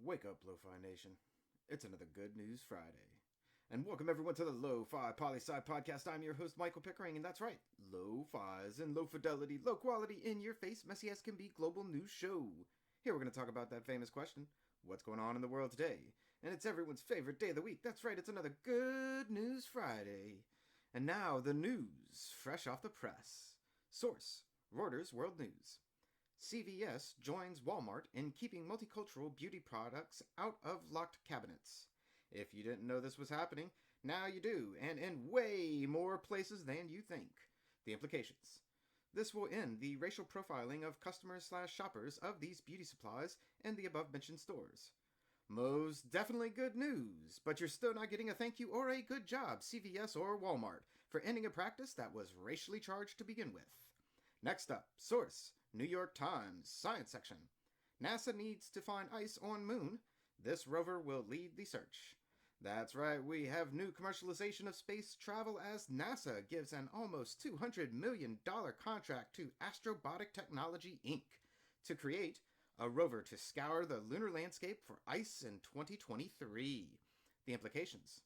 Wake up, Lofi Nation. It's another Good News Friday. And welcome everyone to the Lofi Poli Sci podcast. I'm your host, Michael Pickering, and that's right, Lo-Fi's and low fidelity, low quality, in your face, messy as can be global news show. Here we're going to talk about that famous question, what's going on in the world today? And it's everyone's favorite day of the week. That's right, it's another Good News Friday. And now the news, fresh off the press. Source, Reuters World News. CVS joins Walmart in keeping multicultural beauty products out of locked cabinets. If you didn't know this was happening, now you do, and in way more places than you think. The implications. This will end the racial profiling of customers/shoppers of these beauty supplies in the above-mentioned stores. Most definitely good news, but you're still not getting a thank you or a good job, CVS or Walmart, for ending a practice that was racially charged to begin with. Next up, source, New York Times, science section. NASA needs to find ice on moon. This rover will lead the search. That's right, we have new commercialization of space travel as NASA gives an almost $200 million contract to Astrobotic Technology, Inc. to create a rover to scour the lunar landscape for ice in 2023. The implications.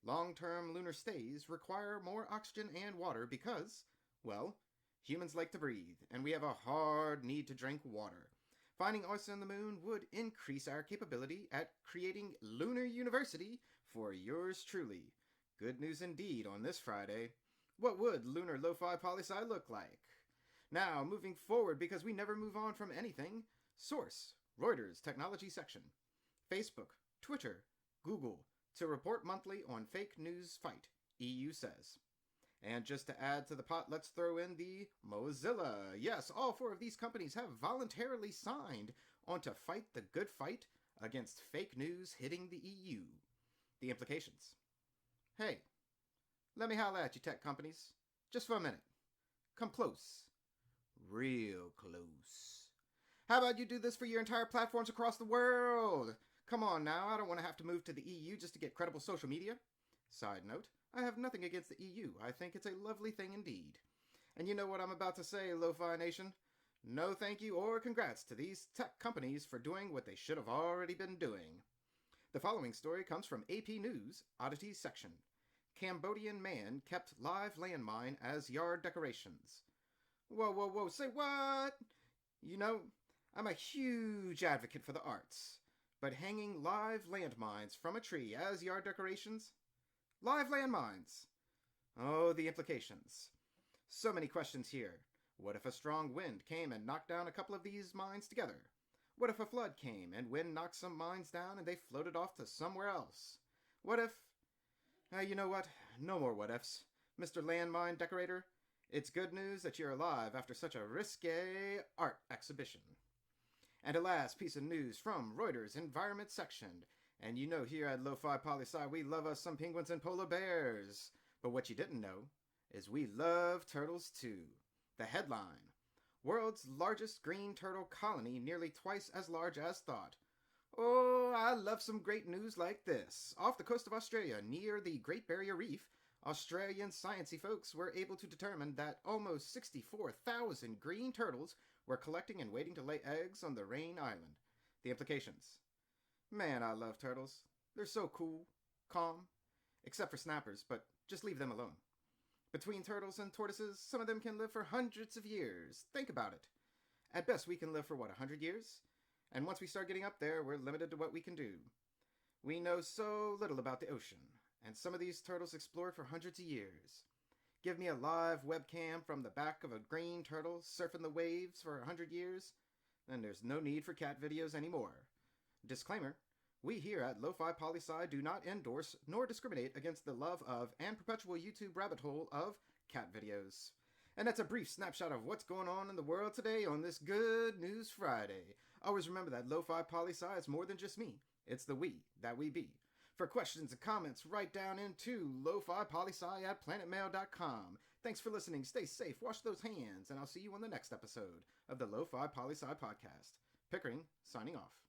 Long-term lunar stays require more oxygen and water because, well, humans like to breathe, and we have a hard need to drink water. Finding ice on the moon would increase our capability at creating Lunar University for yours truly. Good news indeed on this Friday. What would Lunar Lo-Fi Poli Sci look like? Now, moving forward, because we never move on from anything, source, Reuters Technology section. Facebook, Twitter, Google, to report monthly on fake news fight, EU says. And just to add to the pot, let's throw in the Mozilla. Yes, all four of these companies have voluntarily signed on to fight the good fight against fake news hitting the EU. The implications. Hey, let me holler at you tech companies. Just for a minute. Come close. Real close. How about you do this for your entire platforms across the world? Come on now, I don't want to have to move to the EU just to get credible social media. Side note, I have nothing against the EU. I think it's a lovely thing indeed. And you know what I'm about to say, Lo-Fi Nation? No thank you or congrats to these tech companies for doing what they should have already been doing. The following story comes from AP News, Oddities section. Cambodian man kept live landmine as yard decorations. Whoa, say what? You know, I'm a huge advocate for the arts, but hanging live landmines from a tree as yard decorations? Live landmines. Oh, the implications. So many questions here. What if a strong wind came and knocked down a couple of these mines together? What if a flood came and wind knocked some mines down and they floated off to somewhere else? What if... you know what? No more what ifs. Mr. Landmine Decorator, it's good news that you're alive after such a risque art exhibition. And a last piece of news from Reuters Environment section. And you know here at Lofi Poli Sci we love us some penguins and polar bears. But what you didn't know is we love turtles too. The headline. World's largest green turtle colony nearly twice as large as thought. Oh, I love some great news like this. Off the coast of Australia, near the Great Barrier Reef, Australian sciencey folks were able to determine that almost 64,000 green turtles were collecting and waiting to lay eggs on the Rain Island. The implications. Man, I love turtles. They're so cool, calm, except for snappers, but just leave them alone. Between turtles and tortoises, some of them can live for hundreds of years. Think about it. At best, we can live for, 100 years? And once we start getting up there, we're limited to what we can do. We know so little about the ocean, and some of these turtles explored for hundreds of years. Give me a live webcam from the back of a green turtle surfing the waves for 100 years, then there's no need for cat videos anymore. Disclaimer, we here at Lofi Poli Sci do not endorse nor discriminate against the love of and perpetual YouTube rabbit hole of cat videos. And that's a brief snapshot of what's going on in the world today on this Good News Friday. Always remember that Lofi Poli Sci is more than just me. It's the we that we be. For questions and comments, write down into lofipolisci@planetmail.com. Thanks for listening. Stay safe, wash those hands, and I'll see you on the next episode of the Lofi Poli Sci podcast. Pickering, signing off.